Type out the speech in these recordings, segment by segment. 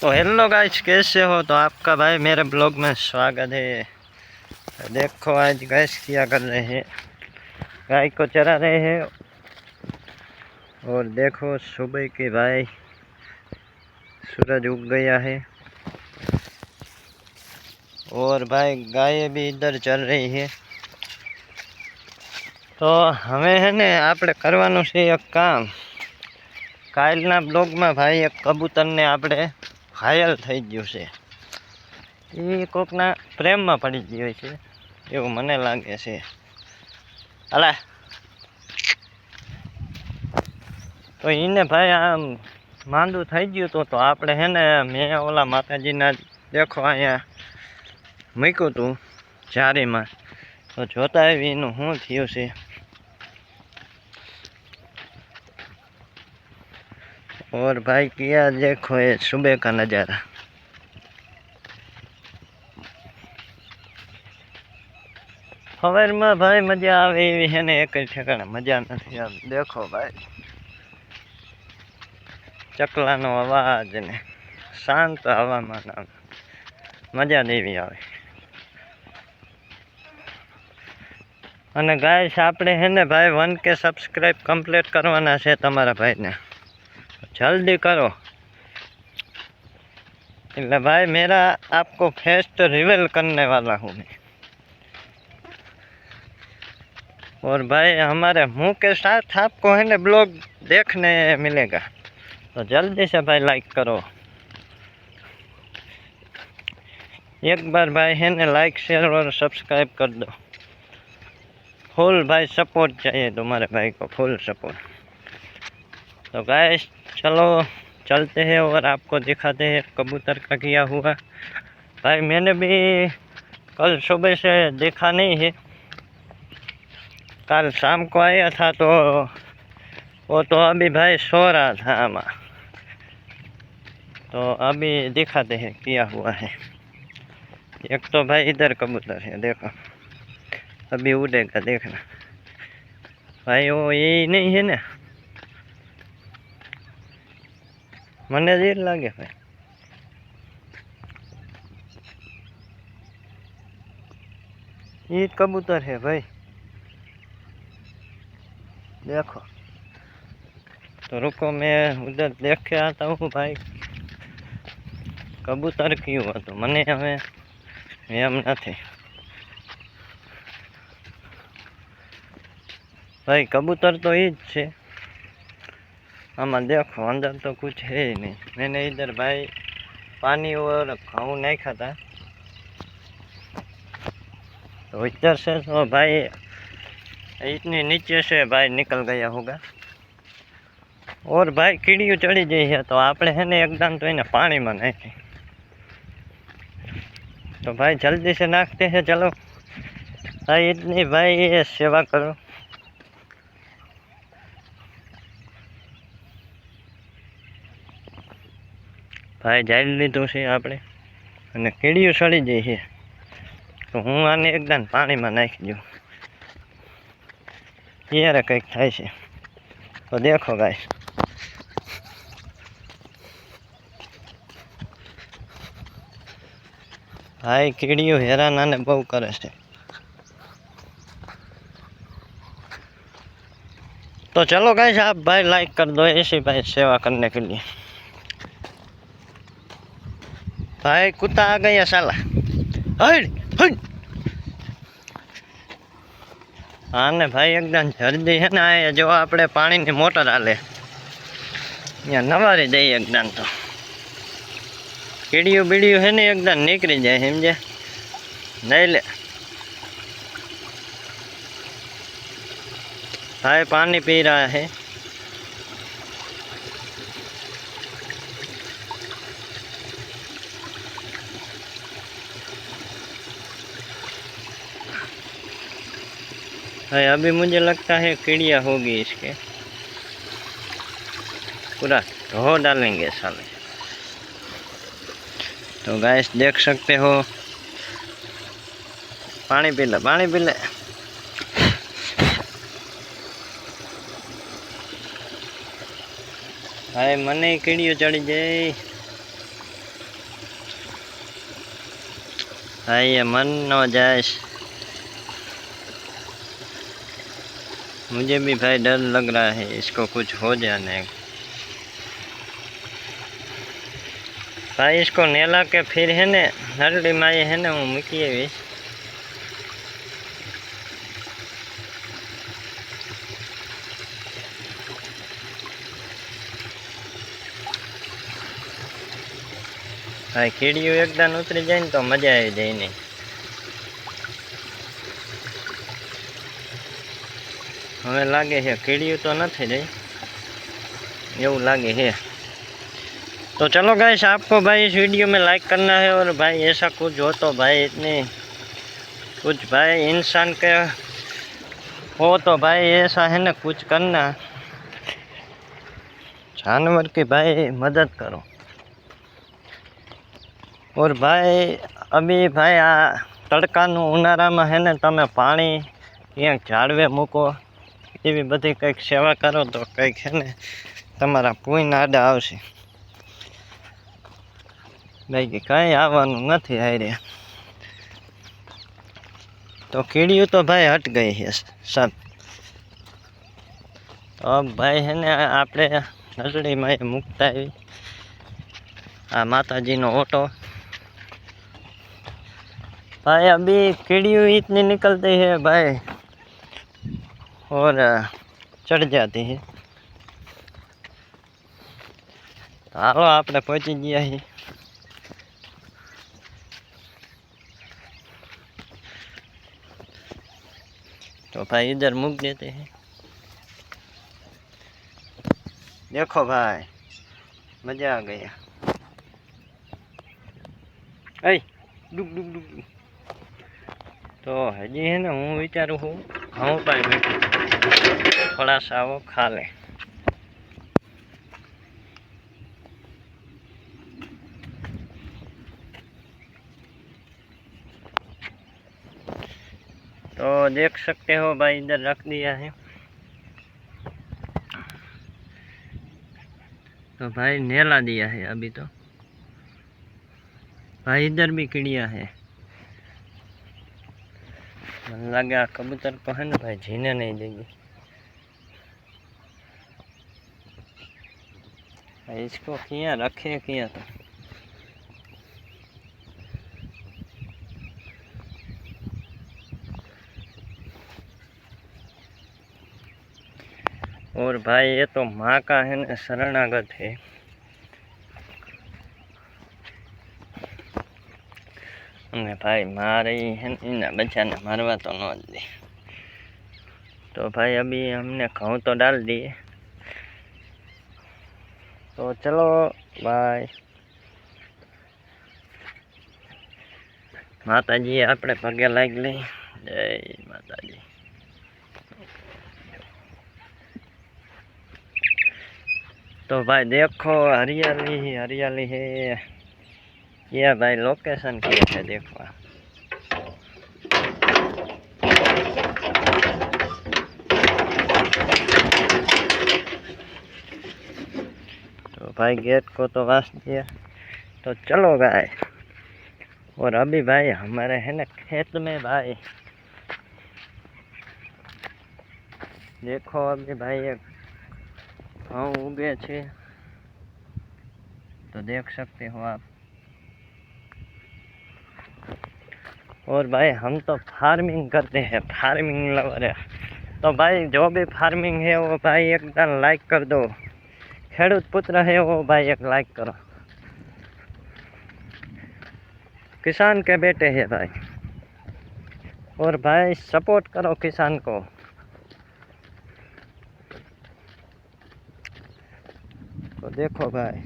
तो hello guys, कैसे हो? तो आपका भाई मेरे ब्लॉग में स्वागत है। देखो आज गाइस क्या कर रहे हैं, गाय को चरा रहे हैं। और देखो सुबह के भाई सूरज उग गया है और भाई गाय भी इधर चल रही है। तो हमें है ने આપણે કરવાનું છે એક કામ। કાલના બ્લોગમાં ભાઈ એક કબૂતરને આપણે ઘાયલ થઈ ગયું છે। એ કોકના પ્રેમમાં પડી ગયો છે એવું મને લાગે છે। અલા તો એને ભાઈ આમ માંદું થઈ ગયું હતું, તો આપણે હે ને મેં ઓલા માતાજીના દેખો અહીંયા મૂક્યું હતું જારીમાં, તો જોતા આવી એનું શું થયું છે। और भाई किया देखो ये सुबह का नज़ारा। सवार में भाई मजा आवे एवी है ने एक ठिकाने मजा नहीं आती। देखो भाई चकलानो अवाज ने शांत हवामान मजा देवी आवे। अने गाइस आपणे है ने भाई 1K सब्सक्राइब कम्प्लीट करवाना है तमारा भाई ने, जल्दी करो। એટલે भाई मेरा आपको फेस तो रिवील करने वाला हूँ मैं। और भाई हमारे मुंह के साथ आपको है ना ब्लॉग देखने मिलेगा, तो जल्दी से भाई लाइक करो। एक बार भाई है ना लाइक शेयर और सब्सक्राइब कर दो। फुल भाई सपोर्ट चाहिए तुम्हारे भाई को, फुल सपोर्ट। तो गाइस चलो चलते हैं और आपको दिखाते हैं कबूतर का किया हुआ। भाई मैंने भी कल सुबह से देखा नहीं है, कल शाम को आया था तो वो तो अभी भाई सो रहा था आमा। तो अभी दिखाते हैं किया हुआ है। एक तो भाई इधर कबूतर है देखो, अभी उड़ेगा देखना भाई। वो यही नहीं है ना, मने देर लागे भाई। ये कबूतर है भाई देखो। तो रुको मैं उधर देख के आता हूँ भाई कबूतर क्यों हुआ, तो मने हमें एम नहीं भाई। कबूतर तो ही है आमा, देखो अंदर तो कुछ है ही नहीं। मैंने इधर भाई पानी और घाव नहीं खाता, तो इधर से तो भाई इतनी नीचे से भाई निकल गया होगा। और भाई कीड़ियों चढ़ी गई है, तो आपने है ने एकदम तो इन्हें पानी में नाखी। तो भाई जल्दी से नाखते हैं चलो भाई, इतनी भाई ये सेवा करो। भाई जाई लीधुं छे आपणे अने कीड़ियों चढ़ी गई है, तो हूँ आने एकदम पानी में नाखी दूँ, यार कंईक थाय छे। तो देखो गाइस भाई कीड़ियों हैरान आने बहु करे छे। तो चलो गाइस आप भाई लाइक कर दो ऐसी भाई सेवा करने के लिए। भाई कुत्ता आ गया साला, हट हट। हाँ ने भाई एकदम जल्दी है ना, ये जो आपणे पानी की मोटर हाले यहाँ नवारी दई एकदम, तो कीड़ियों बीड़ियों है ने एकदम निकली जाए समझे नहीं ले। भाई पानी पी रहा है। भाई अभी मुझे लगता है कीड़िया होगी इसके, पूरा धो डालेंगे साले। तो गैस देख सकते हो, पानी पी ले पानी पी ले। भाई मने कीड़ियों चढ़ी जाए। भाई ये मन न जाए, मुझे भी भाई डर लग रहा है इसको कुछ हो जाने। भाई इसको नेला के फिर है ने हरली माई है ने हूँ मूकी भी भाई कीड़ियों एकदान उतरी जाए ने तो मजा आई जाए नहीं। हमें लागे है कीड़ियों तो नहीं रही એવું लागे है। तो चलो गाइस आपको भाई इस वीडियो में लाइक करना है और भाई ऐसा कुछ हो तो भाई इतनी कुछ भाई इंसान के हो तो भाई ऐसा है ना कुछ करना, जानवर की भाई मदद करो। और भाई अभी भाई आ तड़काનું ઉનાળામાં है ने તમે પાણી ક્યાંક ઝાડવે મૂકો, એવી બધી કંઈક સેવા કરો તો કંઈક છે ને તમારા પુણ્ય આડા આવશે। બાકી કાંઈ આવવાનું નથી હારે। तो कीड़ियों तो भाई हट गई है सब। तो अब भाई है ने आपणे नजड़ी में मुकता है आ माताजी नो ऑटो। भाई अभी कीड़ियों इतनी निकलती है भाई और चढ़ जाती है। तो हालो आपने पहुंची गया है। तो भाई इधर मुक देते हैं। देखो भाई मजा आ गया। ऐ डुक डुक डुक। तो हजी है ना हूँ विचारू हूँ घऊँ पर थोड़ा सा वो खा ले। तो देख सकते हो भाई इधर रख दिया है। तो भाई नेला दिया है अभी। तो भाई इधर भी कीड़िया है। मन लगा कबूतर को है ना भाई झीने नहीं देगी। भाई इसको किया रखे किया तो और भाई ये तो माँ का है ना शरणागत है। અને भाई मारे है ना बच्चा ने मारवा तो न दे। तो भाई अभी हमने घऊँ तो डाल दिए। तो चलो भाई माताजी आपणे पगे लाग ली। जय माताजी। तो भाई देखो हरियाली ही हरियाली है। ये भाई लोकेशन क्या है देखो। तो भाई गेट को तो वास दिया। तो चलो भाई। और अभी भाई हमारे है ना खेत में भाई देखो अभी भाई एक घऊँ उगे छे। तो देख सकते हो आप। और भाई हम तो फार्मिंग करते हैं, फार्मिंग लवर है। तो भाई जो भी फार्मिंग है वो भाई एक बार लाइक कर दो। खेडूत पुत्र है वो भाई एक लाइक करो। किसान के बेटे है भाई। और भाई सपोर्ट करो किसान को। तो देखो भाई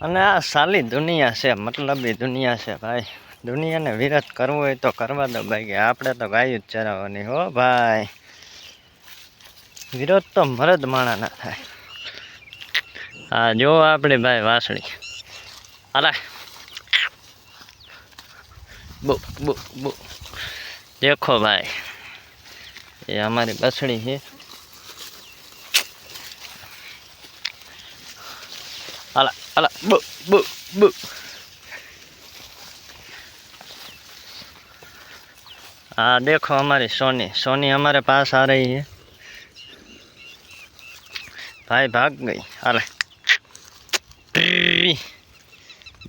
અને આ સાલી દુનિયા છે, મતલબી દુનિયા છે ભાઈ। દુનિયાને વિરોધ કરવો હોય તો કરવા દો ભાઈ, કે આપણે તો ગાયું જ ચરાવવાની હો ભાઈ। વિરોધ તો મરદ માણા ના થાય। હા જો આપણે ભાઈ વાસળી અલા બુ બુ બુ। देखो भाई ये हमारी बछड़ी है। अला अला बु बु बु हाँ देखो हमारी सोनी सोनी हमारे पास आ रही है भाई भाग गई अरे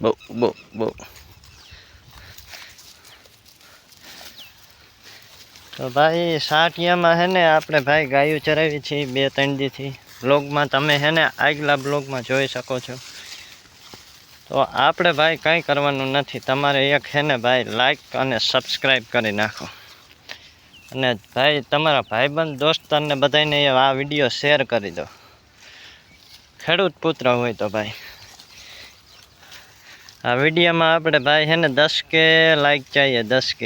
बो बो बो तो भाई साटियाમાં है ने આપણે ભાઈ ગાયું ચરાવી છે 2-3 દીથી બ્લોગમાં તમે है ને આગલા બ્લોગમાં જોઈ શકો છો તો આપણે ભાઈ કંઈ કરવાનું નથી તમારે એક है ને ભાઈ લાઈક અને સબસ્ક્રાઈબ કરી નાખો અને ભાઈ તમારા ભાઈબંધ દોસ્તારને બધાને આ વિડીયો શેર કરી દો ખેડૂત પુત્ર હોય તો ભાઈ આ વિડીયોમાં આપણે भाई है ना 10K लाइक चाहिए 10K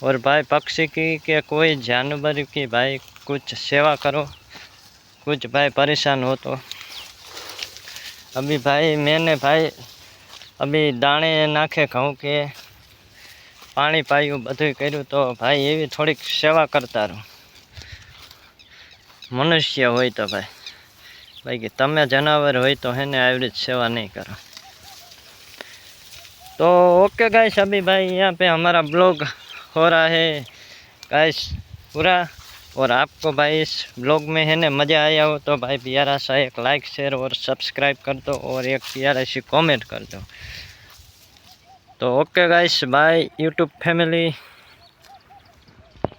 और भाई पक्षी की के कोई जानवर की भाई कुछ सेवा करो कुछ भाई परेशान हो तो अभी भाई मैंने भाई अभी दाणे नाखे घऊं के पानी पायु बधुं कर्युं तो भाई एवी थोड़ीक सेवा करता रहो मनुष्य होय तो भाई बाकी तमे जनावर होय तो है ने આવી રીત सेवा नहीं करो तो ओके गाइस अभी भाई यहाँ पे हमारा ब्लॉग हो रहा है गाइस पूरा और आपको भाई इस ब्लॉग में है ना मज़ा आया हो तो भाई प्यारा सा एक लाइक शेयर और सब्सक्राइब कर दो और एक प्यारा सी कमेंट कर दो तो okay guys bye YouTube family.